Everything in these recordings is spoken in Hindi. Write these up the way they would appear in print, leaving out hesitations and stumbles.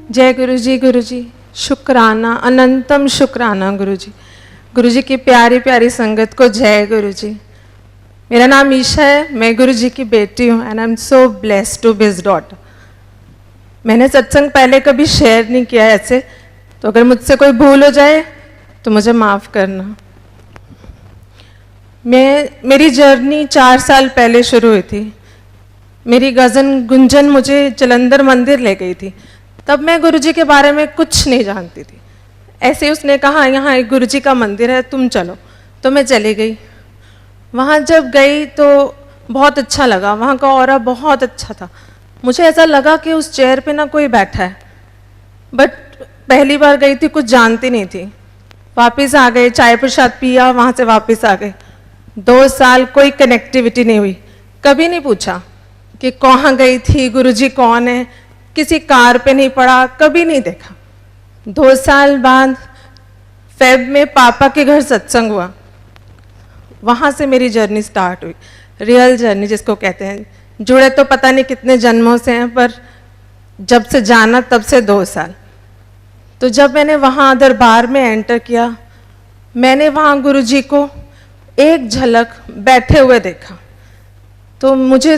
जय गुरु जी शुक्राना, अनंतम शुक्राना गुरु जी की प्यारी प्यारी संगत को जय गुरु जी। मेरा नाम ईशा है, मैं गुरु जी की बेटी हूँ and I am so blessed to be his daughter. मैंने सत्संग पहले कभी शेयर नहीं किया ऐसे, तो अगर मुझसे कोई भूल हो जाए तो मुझे माफ़ करना। मेरी जर्नी 4 साल पहले शुरू हुई थी। मेरी कज़न गुंजन मुझे जलंधर मंदिर ले गई थी। तब मैं गुरुजी के बारे में कुछ नहीं जानती थी। ऐसे ही उसने कहा यहाँ एक गुरुजी का मंदिर है, तुम चलो। तो मैं चली गई। वहाँ जब गई तो बहुत अच्छा लगा, वहाँ का ऑरा बहुत अच्छा था। मुझे ऐसा लगा कि उस चेयर पे ना कोई बैठा है, बट पहली बार गई थी, कुछ जानती नहीं थी। वापस आ गए, चाय प्रसाद पिया, वहाँ से वापस आ गए। 2 साल कोई कनेक्टिविटी नहीं हुई, कभी नहीं पूछा कि कहाँ गई थी, गुरुजी कौन है, किसी कार पे नहीं पड़ा, कभी नहीं देखा। 2 साल बाद फेब में पापा के घर सत्संग हुआ, वहाँ से मेरी जर्नी स्टार्ट हुई, रियल जर्नी जिसको कहते हैं। जुड़े तो पता नहीं कितने जन्मों से हैं, पर जब से जाना तब से 2 साल। तो जब मैंने वहाँ दरबार में एंटर किया, मैंने वहाँ गुरुजी को एक झलक बैठे हुए देखा, तो मुझे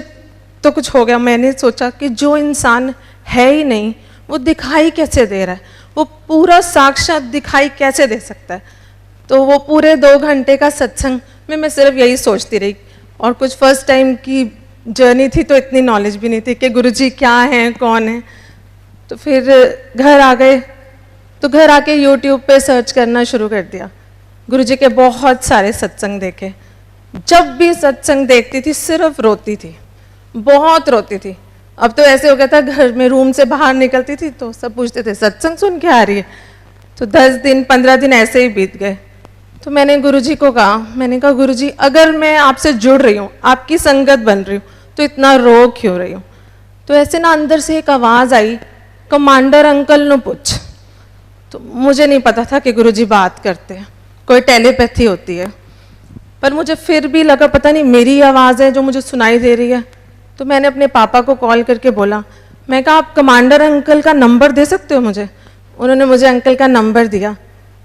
तो कुछ हो गया। मैंने सोचा कि जो इंसान है ही नहीं वो दिखाई कैसे दे रहा है, वो पूरा साक्षात दिखाई कैसे दे सकता है। तो वो पूरे 2 घंटे का सत्संग में मैं सिर्फ यही सोचती रही। और कुछ फर्स्ट टाइम की जर्नी थी तो इतनी नॉलेज भी नहीं थी कि गुरुजी क्या हैं, कौन है। तो फिर घर आ गए, तो घर आके यूट्यूब पे सर्च करना शुरू कर दिया। गुरुजी के बहुत सारे सत्संग देखे। जब भी सत्संग देखती थी सिर्फ रोती थी, बहुत रोती थी। अब तो ऐसे हो गया था, घर में रूम से बाहर निकलती थी तो सब पूछते थे सत्संग सुन के आ रही है। तो 10 दिन 15 दिन ऐसे ही बीत गए। तो मैंने गुरुजी को कहा, मैंने कहा गुरुजी अगर मैं आपसे जुड़ रही हूँ, आपकी संगत बन रही हूँ, तो इतना रो क्यों रही हूँ। तो ऐसे ना अंदर से एक आवाज़ आई, कमांडर अंकल ने पूछ। तो मुझे नहीं पता था कि गुरुजी बात करते हैं, कोई टेलीपैथी होती है, पर मुझे फिर भी लगा पता नहीं मेरी आवाज़ है जो मुझे सुनाई दे रही है। तो मैंने अपने पापा को कॉल करके बोला, मैं कहा आप कमांडर अंकल का नंबर दे सकते हो मुझे। उन्होंने मुझे अंकल का नंबर दिया।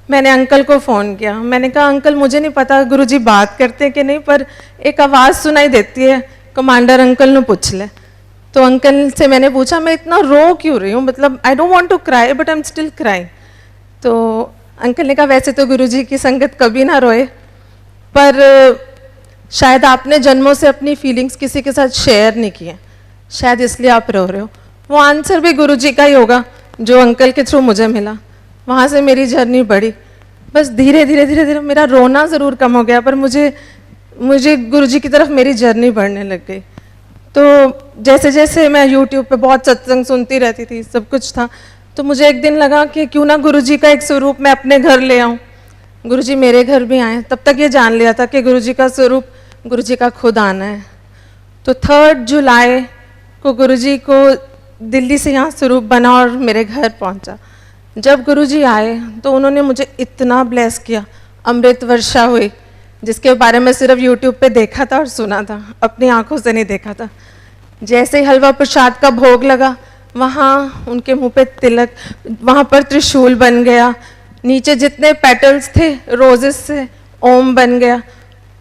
मैंने अंकल को फ़ोन किया, मैंने कहा अंकल मुझे नहीं पता गुरुजी बात करते हैं कि नहीं, पर एक आवाज़ सुनाई देती है, कमांडर अंकल ने पूछ ले। तो अंकल से मैंने पूछा मैं इतना रो क्यों रही हूँ, मतलब I don't want to cry but I am still crying. तो अंकल ने कहा वैसे तो गुरुजी की संगत कभी ना रोए, पर शायद आपने जन्मों से अपनी फीलिंग्स किसी के साथ शेयर नहीं किए, शायद इसलिए आप रो रहे हो। वो आंसर भी गुरुजी का ही होगा जो अंकल के थ्रू मुझे मिला। वहाँ से मेरी जर्नी बढ़ी। बस धीरे धीरे धीरे धीरे मेरा रोना ज़रूर कम हो गया, पर मुझे गुरुजी की तरफ मेरी जर्नी बढ़ने लग गई। तो जैसे जैसे मैं यूट्यूब पे बहुत सत्संग सुनती रहती थी, सब कुछ था, तो मुझे एक दिन लगा कि क्यों ना गुरुजी का एक स्वरूप मैं अपने घर ले आऊँ। गुरुजी मेरे घर भी आए। तब तक ये जान लिया था कि गुरुजी का स्वरूप गुरुजी का खुद आना है। तो 3 जुलाई को गुरुजी को दिल्ली से यहाँ स्वरूप बना और मेरे घर पहुँचा। जब गुरुजी आए तो उन्होंने मुझे इतना ब्लेस किया, अमृत वर्षा हुई, जिसके बारे में सिर्फ यूट्यूब पे देखा था और सुना था, अपनी आंखों से नहीं देखा था। जैसे ही हलवा प्रसाद का भोग लगा, वहाँ उनके मुंह पे तिलक, वहाँ पर त्रिशूल बन गया, नीचे जितने पेटल्स थे रोजेस से ओम बन गया।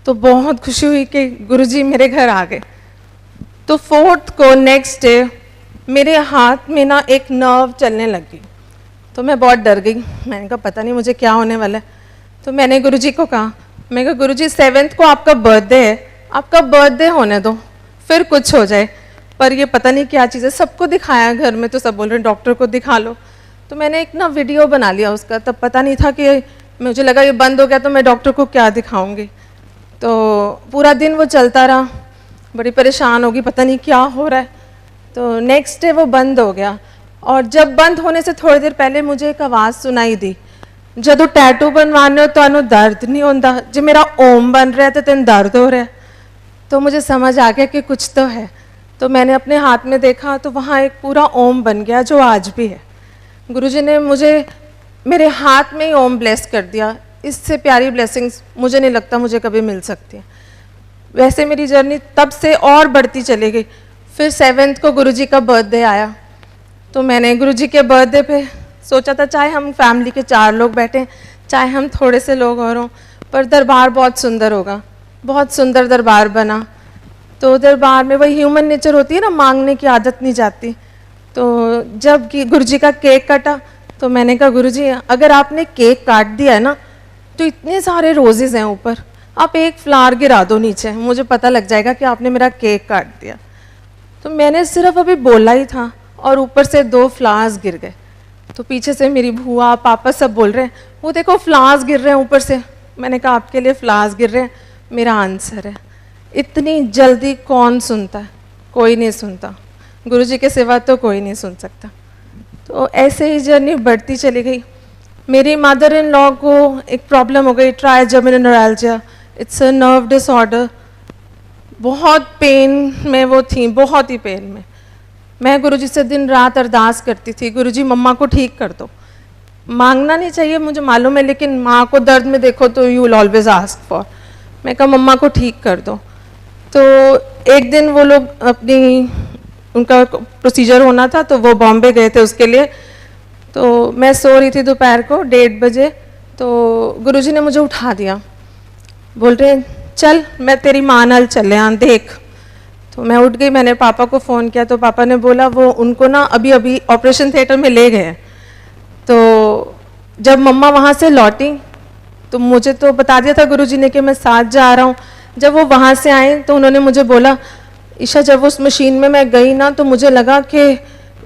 तो बहुत खुशी हुई कि गुरुजी मेरे घर आ गए। तो 4th को नेक्स्ट डे मेरे हाथ में ना एक नर्व चलने लगी, तो मैं बहुत डर गई। मैंने कहा पता नहीं मुझे क्या होने वाला है। तो मैंने गुरुजी को कहा, मैं कहा गुरुजी 7th को आपका बर्थडे है, आपका बर्थडे होने दो, फिर कुछ हो जाए। पर ये पता नहीं क्या चीज़ है, सबको दिखाया घर में तो सब बोल रहे हैं डॉक्टर को दिखा लो। तो मैंने एक ना वीडियो बना लिया उसका, तब पता नहीं था कि मुझे लगा ये बंद हो गया तो मैं डॉक्टर को क्या दिखाऊंगी। तो पूरा दिन वो चलता रहा, बड़ी परेशान होगी पता नहीं क्या हो रहा है। तो नेक्स्ट डे वो बंद हो गया, और जब बंद होने से थोड़ी देर पहले मुझे एक आवाज़ सुनाई दी, जदों टैटू बनवाने हो तो दर्द नहीं होता, जो मेरा ओम बन रहा है तो तेन दर्द हो रहा है। तो मुझे समझ आ गया कि कुछ तो है। तो मैंने अपने हाथ में देखा तो वहाँ एक पूरा ओम बन गया जो आज भी है। गुरुजी ने मुझे मेरे हाथ में ही ओम ब्लेस कर दिया। इससे प्यारी ब्लेसिंग्स मुझे नहीं लगता मुझे कभी मिल सकती है। वैसे मेरी जर्नी तब से और बढ़ती चली गई। फिर 7th को गुरुजी का बर्थडे आया, तो मैंने गुरुजी के बर्थडे पे सोचा था चाहे हम फैमिली के 4 लोग बैठें, चाहे हम थोड़े से लोग और हों, पर दरबार बहुत सुंदर होगा। बहुत सुंदर दरबार बना। तो दरबार में वही ह्यूमन नेचर होती है ना, मांगने की आदत नहीं जाती। तो जब गुरुजी का केक कटा तो मैंने कहा गुरुजी अगर आपने केक काट दिया है ना तो इतने सारे रोजेज़ हैं ऊपर, आप एक फ्लावर गिरा दो नीचे, मुझे पता लग जाएगा कि आपने मेरा केक काट दिया। तो मैंने सिर्फ अभी बोला ही था और ऊपर से 2 फ्लावर्स गिर गए। तो पीछे से मेरी बुआ पापा सब बोल रहे हैं वो देखो फ्लावर्स गिर रहे हैं ऊपर से। मैंने कहा आपके लिए फ्लावर्स गिर रहे हैं, मेरा आंसर है। इतनी जल्दी कौन सुनता है? कोई नहीं सुनता, गुरुजी के सिवा तो कोई नहीं सुन सकता। तो ऐसे ही जर्नी बढ़ती चली गई। मेरी मदर इन लॉ को एक प्रॉब्लम हो गई, trigeminal neuralgia, it's a nerve disorder. बहुत पेन में वो थी, बहुत ही पेन में। मैं गुरुजी से दिन रात अरदास करती थी, गुरुजी मम्मा को ठीक कर दो। मांगना नहीं चाहिए मुझे मालूम है, लेकिन माँ को दर्द में देखो तो you will always ask for. मैं कहा मम्मा को ठीक कर दो। तो एक दिन वो लोग उनका प्रोसीजर होना था तो वो बॉम्बे गए थे उसके लिए। तो मैं सो रही थी दोपहर को 1:30 बजे, तो गुरुजी ने मुझे उठा दिया, बोल रहे चल मैं तेरी माँ नाल चले आ देख। तो मैं उठ गई, मैंने पापा को फ़ोन किया तो पापा ने बोला वो उनको ना अभी अभी ऑपरेशन थिएटर में ले गए। तो जब मम्मा वहाँ से लौटी तो मुझे तो बता दिया था गुरुजी ने कि मैं साथ जा रहा हूँ। जब वो वहाँ से आए तो उन्होंने मुझे बोला ईशा जब उस मशीन में मैं गई ना तो मुझे लगा कि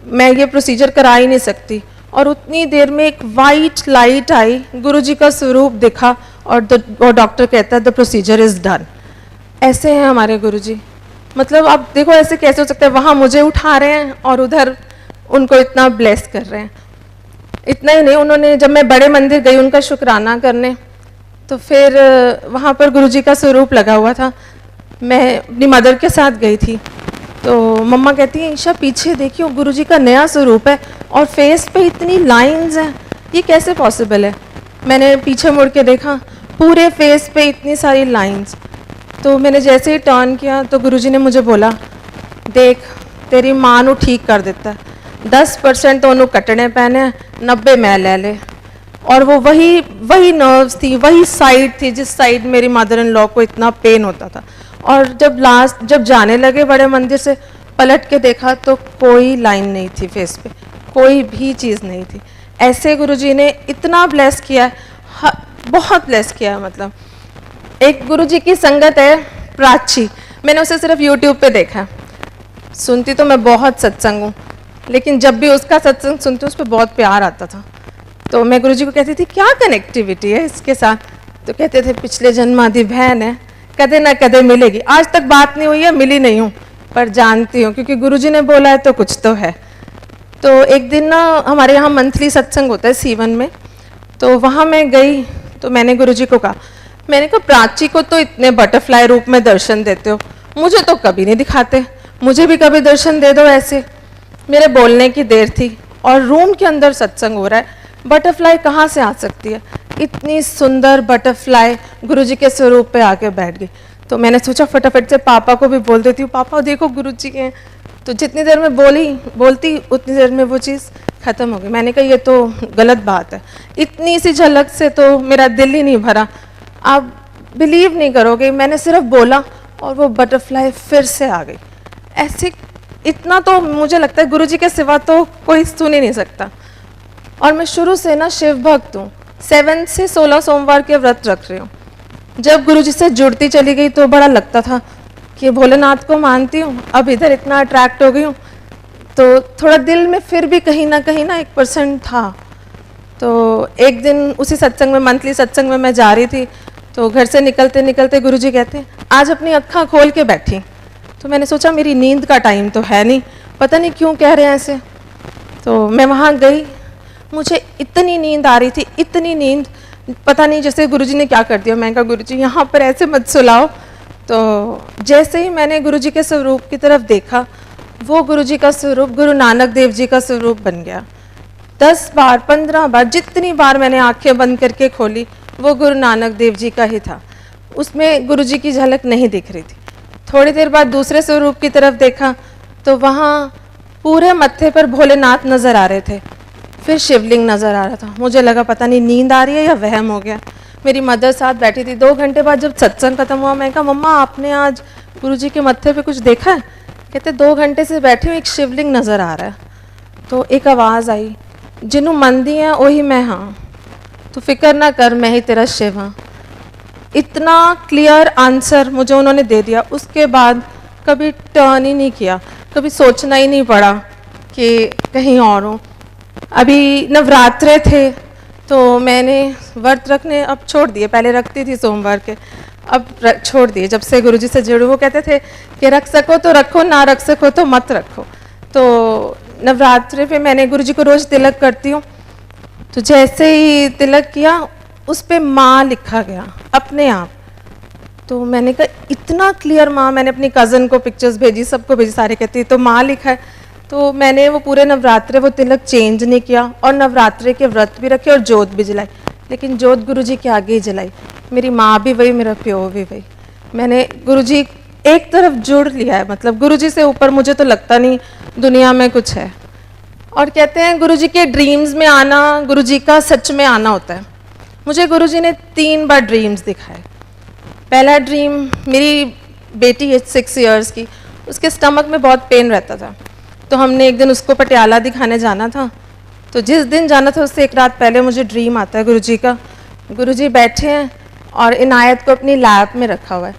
मैं ये प्रोसीजर करा ही नहीं सकती। और उतनी देर में एक वाइट लाइट आई, गुरुजी का स्वरूप दिखा और डॉक्टर कहता है द प्रोसीजर इज़ डन। ऐसे हैं हमारे गुरुजी। मतलब आप देखो ऐसे कैसे हो सकता है, वहाँ मुझे उठा रहे हैं और उधर उनको इतना ब्लेस कर रहे हैं। इतना ही नहीं, उन्होंने जब मैं बड़े मंदिर गई उनका शुक्राना करने तो फिर वहाँ पर गुरुजी का स्वरूप लगा हुआ था। मैं अपनी मदर के साथ गई थी तो मम्मा कहती है ईशा पीछे देखियो गुरुजी का नया स्वरूप है और फेस पे इतनी लाइंस हैं, ये कैसे पॉसिबल है? मैंने पीछे मुड़ के देखा, पूरे फेस पे इतनी सारी लाइंस। तो मैंने जैसे ही टर्न किया तो गुरुजी ने मुझे बोला देख तेरी माँ नू ठीक कर देता है, 10% तो उन्होंने कटने पैने, 90 मैं ले ले। और वो वही नर्व्स थी, वही साइड थी जिस साइड मेरी मदर इन लॉ को इतना पेन होता था। और जब जाने लगे बड़े मंदिर से पलट के देखा तो कोई लाइन नहीं थी फेस पे, कोई भी चीज़ नहीं थी। ऐसे गुरुजी ने इतना ब्लेस किया है, बहुत ब्लेस किया है। मतलब एक गुरुजी की संगत है प्राची, मैंने उसे सिर्फ यूट्यूब पे देखा। सुनती तो मैं बहुत सत्संग हूँ, लेकिन जब भी उसका सत्संग सुनती उस पर बहुत प्यार आता था। तो मैं गुरुजी को कहती थी क्या कनेक्टिविटी है इसके साथ? तो कहते थे पिछले जन्म आदि बहन है, कदे ना कदे मिलेगी। आज तक बात नहीं हुई है, मिली नहीं हूँ, पर जानती हूँ क्योंकि गुरुजी ने बोला है तो कुछ तो है। तो एक दिन ना हमारे यहाँ मंथली सत्संग होता है सीवन में, तो वहाँ मैं गई तो मैंने गुरुजी को कहा, मैंने कहा प्राची को तो इतने बटरफ्लाई रूप में दर्शन देते हो, मुझे तो कभी नहीं दिखाते, मुझे भी कभी दर्शन दे दो ऐसे। मेरे बोलने की देर थी और रूम के अंदर सत्संग हो रहा है, बटरफ्लाई कहाँ से आ सकती है? इतनी सुंदर बटरफ्लाई गुरुजी के स्वरूप पे आके बैठ गई। तो मैंने सोचा फटाफट से पापा को भी बोल देती हूँ, पापा देखो गुरुजी के। तो जितनी देर में बोलती उतनी देर में वो चीज़ ख़त्म हो गई। मैंने कहा ये तो गलत बात है, इतनी सी झलक से तो मेरा दिल ही नहीं भरा। आप बिलीव नहीं करोगे, मैंने सिर्फ बोला और वो बटरफ्लाई फिर से आ गई। ऐसे इतना तो मुझे लगता है गुरुजी के सिवा तो कोई सुन ही नहीं सकता। और मैं शुरू से ना शिव भक्त हूँ, 7 से 16 सोमवार के व्रत रख रही हूँ। जब गुरुजी से जुड़ती चली गई तो बड़ा लगता था कि भोलेनाथ को मानती हूँ, अब इधर इतना अट्रैक्ट हो गई हूँ, तो थोड़ा दिल में फिर भी कहीं ना 1% था। तो एक दिन उसी सत्संग में, मंथली सत्संग में मैं जा रही थी, तो घर से निकलते निकलते गुरुजी कहते हैं आज अपनी अक्खा खोल के बैठी। तो मैंने सोचा मेरी नींद का टाइम तो है नहीं, पता नहीं क्यों कह रहे हैं ऐसे। तो मैं वहाँ गई, मुझे इतनी नींद आ रही थी, इतनी नींद, पता नहीं जैसे गुरुजी ने क्या कर दिया। मैं कहा गुरुजी यहाँ पर ऐसे मत सुलाओ। तो जैसे ही मैंने गुरुजी के स्वरूप की तरफ देखा, वो गुरुजी का स्वरूप गुरु नानक देव जी का स्वरूप बन गया। 10 बार 15 बार जितनी बार मैंने आंखें बंद करके खोली वो गुरु नानक देव जी का ही था, उसमें गुरुजी की झलक नहीं दिख रही थी। थोड़ी देर बाद दूसरे स्वरूप की तरफ देखा तो वहाँ पूरे मत्थे पर भोलेनाथ नज़र आ रहे थे, फिर शिवलिंग नज़र आ रहा था। मुझे लगा पता नहीं नींद आ रही है या वहम हो गया। मेरी मदर साथ बैठी थी। 2 घंटे बाद जब सत्संग खत्म हुआ, मैं कहा मम्मा आपने आज गुरुजी के मत्थे पे कुछ देखा है? कहते 2 घंटे से बैठी हूँ, एक शिवलिंग नज़र आ रहा है। तो एक आवाज़ आई, जिन्हों मंदी है वही मैं हाँ, तो फिक्र ना कर मैं ही तेरा शिव हाँ। इतना क्लियर आंसर मुझे उन्होंने दे दिया। उसके बाद कभी टर्न ही नहीं किया, कभी सोचना ही नहीं पड़ा कि कहीं और हो। अभी नवरात्रे थे तो मैंने व्रत रखने अब छोड़ दिए। पहले रखती थी सोमवार के, अब छोड़ दिए। जब से गुरुजी से जुड़े, वो कहते थे कि रख सको तो रखो, ना रख सको तो मत रखो। तो नवरात्रे पे मैंने गुरुजी को रोज़ तिलक करती हूँ। तो जैसे ही तिलक किया, उस पर माँ लिखा गया अपने आप। तो मैंने कहा इतना क्लियर माँ, मैंने अपनी कज़न को पिक्चर्स भेजी, सबको भेजी, सारे कहती तो माँ लिखा है। तो मैंने वो पूरे नवरात्रे वो तिलक चेंज नहीं किया और नवरात्रे के व्रत भी रखे और जोत भी जलाई, लेकिन जोत गुरुजी के आगे ही जलाई। मेरी माँ भी वही, मेरा प्यो भी वही। मैंने गुरुजी एक तरफ जुड़ लिया है, मतलब गुरुजी से ऊपर मुझे तो लगता नहीं दुनिया में कुछ है। और कहते हैं गुरुजी के ड्रीम्स में आना गुरुजी का सच में आना होता है। मुझे गुरुजी ने 3 बार ड्रीम्स दिखाए। पहला ड्रीम, मेरी बेटी है 6 इयर्स की, उसके स्टमक में बहुत पेन रहता था। तो हमने एक दिन उसको पटियाला दिखाने जाना था। तो जिस दिन जाना था उससे 1 रात पहले मुझे ड्रीम आता है गुरुजी का। गुरुजी बैठे हैं और इनायत को अपनी लैप में रखा हुआ है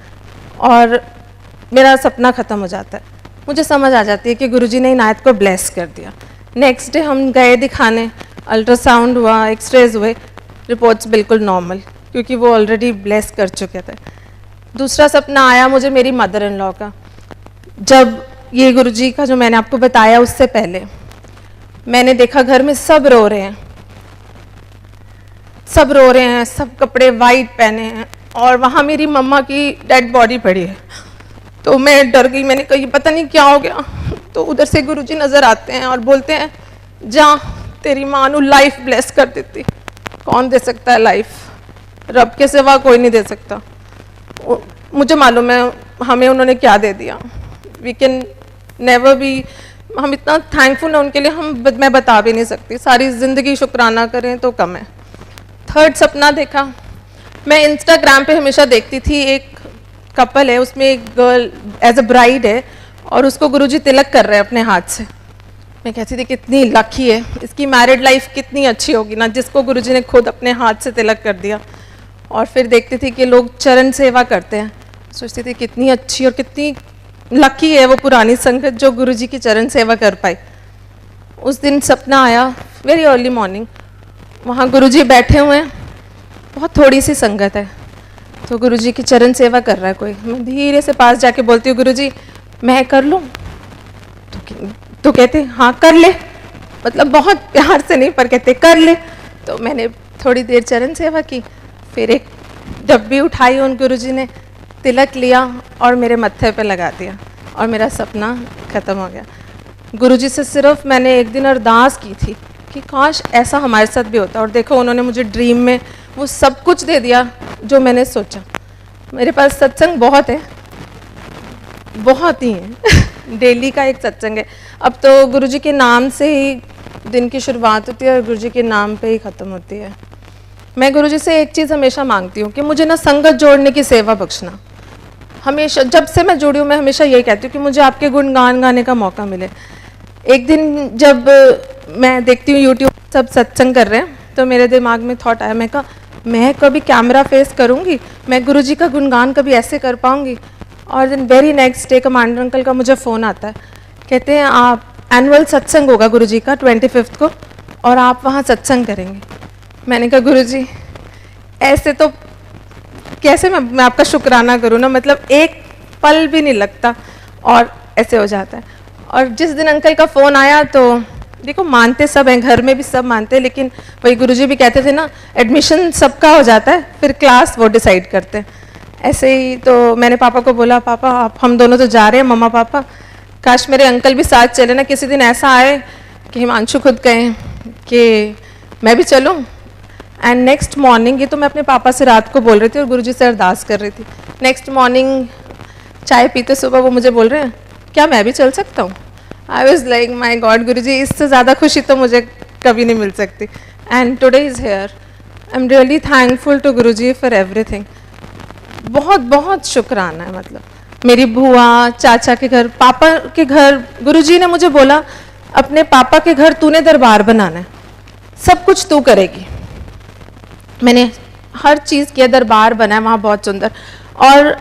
और मेरा सपना ख़त्म हो जाता है। मुझे समझ आ जाती है कि गुरुजी ने इनायत को ब्लेस कर दिया। नेक्स्ट डे हम गए दिखाने, अल्ट्रासाउंड हुआ, एक्सरेज हुए, रिपोर्ट्स बिल्कुल नॉर्मल, क्योंकि वो ऑलरेडी ब्लेस कर चुके थे। दूसरा सपना आया मुझे मेरी मदर इन लॉ का। जब ये गुरुजी का जो मैंने आपको बताया, उससे पहले मैंने देखा घर में सब रो रहे हैं, सब रो रहे हैं, सब कपड़े वाइट पहने हैं और वहाँ मेरी मम्मा की डेड बॉडी पड़ी है। तो मैं डर गई, मैंने कहा पता नहीं क्या हो गया। तो उधर से गुरुजी नज़र आते हैं और बोलते हैं जा तेरी माँ नू लाइफ ब्लेस कर देती। कौन दे सकता है लाइफ? रब के सिवा कोई नहीं दे सकता। मुझे मालूम है हमें उन्होंने क्या दे दिया। वी कैन नेवर बी, हम इतना थैंकफुल हैं उनके लिए, मैं बता भी नहीं सकती। सारी ज़िंदगी शुक्राना करें तो कम है। थर्ड सपना देखा, मैं इंस्टाग्राम पे हमेशा देखती थी, एक कपल है, उसमें एक गर्ल एज अ ब्राइड है और उसको गुरुजी तिलक कर रहे हैं अपने हाथ से। मैं कहती थी कितनी लकी है, इसकी मैरिड लाइफ कितनी अच्छी होगी ना, जिसको गुरुजी ने खुद अपने हाथ से तिलक कर दिया। और फिर देखती थी कि लोग चरण सेवा करते हैं, सोचती थी कितनी अच्छी और कितनी लकी है वो पुरानी संगत जो गुरुजी की चरण सेवा कर पाई। उस दिन सपना आया वेरी अर्ली मॉर्निंग, वहाँ गुरुजी बैठे हुए हैं, बहुत थोड़ी सी संगत है, तो गुरुजी की चरण सेवा कर रहा है कोई। मैं धीरे से पास जाके बोलती हूँ गुरुजी मैं कर लूँ? तो कहते हाँ कर ले, मतलब बहुत प्यार से नहीं पर कहते कर ले। तो मैंने थोड़ी देर चरण सेवा की, फिर एक डब्बी उठाई, उन गुरुजी ने तिलक लिया और मेरे मत्थे पे लगा दिया और मेरा सपना ख़त्म हो गया। गुरुजी से सिर्फ मैंने एक दिन अरदास की थी कि काश ऐसा हमारे साथ भी होता, और देखो उन्होंने मुझे ड्रीम में वो सब कुछ दे दिया जो मैंने सोचा। मेरे पास सत्संग बहुत है, बहुत ही है डेली का एक सत्संग है। अब तो गुरुजी के नाम से ही दिन की शुरुआत होती है और गुरुजी के नाम पे ही ख़त्म होती है। मैं गुरुजी से एक चीज़ हमेशा मांगती हूँ कि मुझे ना संगत जोड़ने की सेवा बख्शना। हमेशा जब से मैं जुड़ी हूँ मैं हमेशा यही कहती हूँ कि मुझे आपके गुणगान गाने का मौका मिले। एक दिन जब मैं देखती हूँ यूट्यूब सब सत्संग कर रहे हैं, तो मेरे दिमाग में थॉट आया, मैं कहा मैं कभी कैमरा फेस करूँगी, मैं गुरुजी का गुणगान कभी ऐसे कर पाऊँगी। और दिन very next day commander uncle का मुझे फ़ोन आता है, कहते हैं आप एनुअल सत्संग होगा गुरुजी का 25 को और आप वहाँ सत्संग करेंगे। मैंने कहा गुरुजी ऐसे तो कैसे मैं आपका शुक्राना करूँ ना, मतलब एक पल भी नहीं लगता और ऐसे हो जाता है। और जिस दिन अंकल का फ़ोन आया तो देखो मानते सब हैं, घर में भी सब मानते हैं, लेकिन वही गुरुजी भी कहते थे ना एडमिशन सबका हो जाता है, फिर क्लास वो डिसाइड करते हैं। ऐसे ही तो मैंने पापा को बोला पापा आप हम दोनों तो जा रहे हैं, मम्मा पापा काश मेरे अंकल भी साथ चले ना, किसी दिन ऐसा आए कि हिमांशु खुद कहें कि मैं भी चलूँ। एंड नेक्स्ट मॉर्निंग, ये तो मैं अपने पापा से रात को बोल रही थी और गुरुजी से अरदास कर रही थी, नेक्स्ट मॉर्निंग चाय पीते सुबह वो मुझे बोल रहे हैं क्या मैं भी चल सकता हूँ? I was like my god Guruji, इससे ज़्यादा खुशी तो मुझे कभी नहीं मिल सकती. And today is here. I am really thankful to Guruji for everything. बहुत बहुत शुक्राना है. मतलब मेरी बुआ, चाचा के घर, पापा के घर, गुरुजी ने मुझे बोला अपने पापा के घर तूने दरबार बनाना है, सब कुछ तू करेगी. मैंने हर चीज़ किया, दरबार बना है वहाँ बहुत सुंदर. और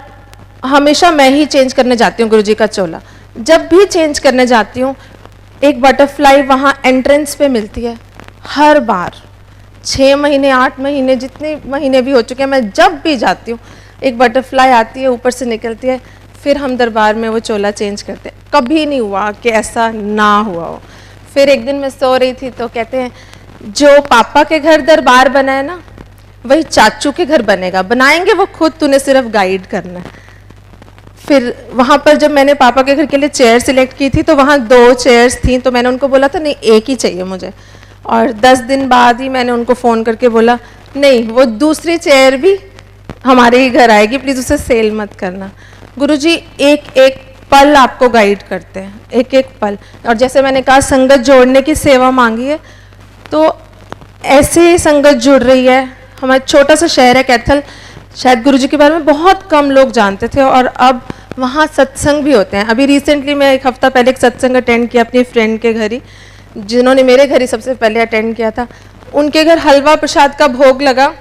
हमेशा मैं ही चेंज करने जाती हूँ गुरुजी का चोला. जब भी चेंज करने जाती हूँ एक बटरफ्लाई वहाँ एंट्रेंस पे मिलती है. हर बार 6 महीने 8 महीने जितने महीने भी हो चुके हैं, मैं जब भी जाती हूँ एक बटरफ्लाई आती है, ऊपर से निकलती है, फिर हम दरबार में वो चोला चेंज करते हैं. कभी नहीं हुआ कि ऐसा ना हुआ हो. फिर एक दिन मैं सो रही थी तो कहते हैं जो पापा के घर दरबार बना है ना, वही चाचू के घर बनेगा, बनाएंगे वो खुद, तूने सिर्फ गाइड करना है. फिर वहाँ पर जब मैंने पापा के घर के लिए चेयर सिलेक्ट की थी तो वहाँ 2 चेयर्स थी, तो मैंने उनको बोला था नहीं एक ही चाहिए मुझे. और 10 दिन बाद ही मैंने उनको फ़ोन करके बोला नहीं वो दूसरी चेयर भी हमारे ही घर आएगी, प्लीज़ उसे सेल मत करना. गुरुजी एक एक पल आपको गाइड करते हैं, एक एक पल. और जैसे मैंने कहा संगत जोड़ने की सेवा मांगी है, तो ऐसे ही संगत जुड़ रही है. हमारा छोटा सा शहर है कैथल, शायद गुरुजी के बारे में बहुत कम लोग जानते थे, और अब वहाँ सत्संग भी होते हैं. अभी रिसेंटली मैं 1 हफ्ता पहले एक सत्संग अटेंड किया अपनी फ्रेंड के घर ही, जिन्होंने मेरे घर ही सबसे पहले अटेंड किया था. उनके घर हलवा प्रसाद का भोग लगा.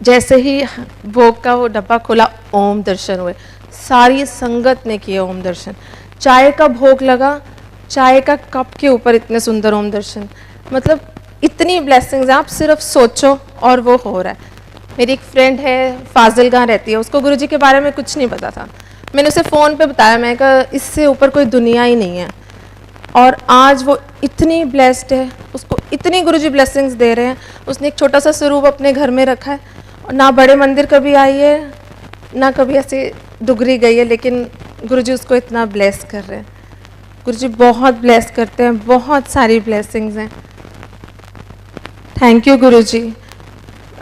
जैसे ही भोग का वो डब्बा खोला, ओम दर्शन हुए. सारी संगत ने किए ओम दर्शन. चाय का भोग लगा, चाय का कप के ऊपर इतने सुंदर ओम दर्शन. मतलब इतनी ब्लेसिंग्स हैं, आप सिर्फ सोचो और वो हो रहा है. मेरी एक फ्रेंड है फाजिलगाह रहती है, उसको गुरुजी के बारे में कुछ नहीं पता था. मैंने उसे फ़ोन पे बताया, मैं कहा इससे ऊपर कोई दुनिया ही नहीं है. और आज वो इतनी ब्लेस्ड है, उसको इतनी गुरुजी ब्लेसिंग्स दे रहे हैं. उसने एक छोटा सा स्वरूप अपने घर में रखा है, और ना बड़े मंदिर कभी आई है, ना कभी ऐसे डुगरी गई है, लेकिन गुरुजी उसको इतना ब्लेस कर रहे हैं. गुरुजी बहुत ब्लेस करते हैं, बहुत सारी ब्लेसिंग्स हैं. थैंक यू गुरुजी.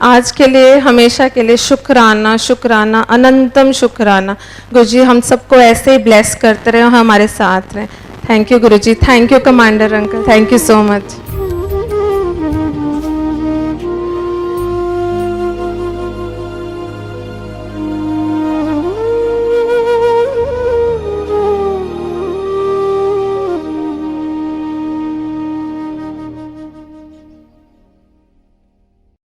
आज के लिए, हमेशा के लिए शुक्राना, शुक्राना, अनंतम शुक्राना. गुरुजी हम सबको ऐसे ही ब्लेस करते रहे और हमारे साथ रहें. Thank you Guruji. Thank you commander uncle. Thank you so much.